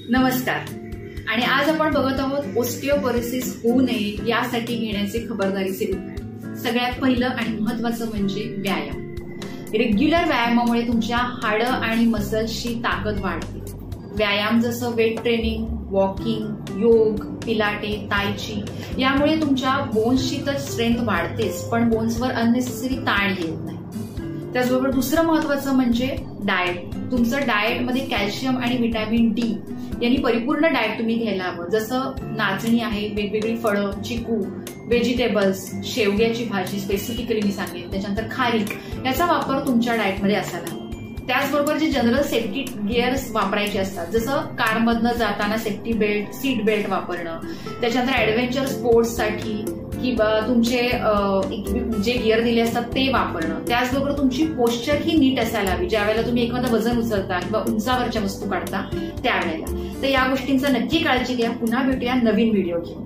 नमस्कार. आणि आज आपण बघत आहोत ऑस्टिओपोरोसिस होऊ नये यासाठी घेण्याचे खबरदारीचे उपाय. सगळ्यात पहिलं आणि महत्त्वाचं म्हणजे व्यायाम. रेग्युलर व्यायामामुळे तुमच्या हाडं आणि मसल्सची ताकद वाढते. व्यायाम जसं वेट ट्रेनिंग, वॉकिंग, योग, पिलाटे, तायची यामुळे तुमच्या बोन्सची तर स्ट्रेंथ वाढतेच, पण बोन्सवर अननेसेसरी ताण येत नाही. त्याचबरोबर दुसरं महत्त्वाचं म्हणजे डाएट. तुमचं डाएटमध्ये कॅल्शियम आणि व्हिटॅमिन डी यांनी परिपूर्ण डाएट तुम्ही घ्यायला हवं. जसं नाचणी आहे, वेगवेगळी फळं, चिकू, व्हेजिटेबल्स, शेवग्याची भाजी स्पेसिफिकली मी सांगेन, त्याच्यानंतर खारीक याचा वापर तुमच्या डाएटमध्ये असायला हवा. त्याचबरोबर जे जनरल सेफ्टी गिअर्स वापरायचे असतात, जसं कारमधनं जाताना सेफ्टी बेल्ट, सीट बेल्ट वापरणं, त्याच्यानंतर ऍडव्हेंचर स्पोर्ट्ससाठी किंवा तुमचे जे गिअर दिले असतात ते वापरणं. त्याचबरोबर तुमची पोश्चर ही नीट असायला हवी. ज्यावेळेला तुम्ही एखादं वजन उचलता किंवा उंचावरच्या वस्तू काढता त्यावेळेला. तर या गोष्टींचा नक्की काळजी घ्या. पुन्हा भेटूया नवीन व्हिडिओ घेऊन.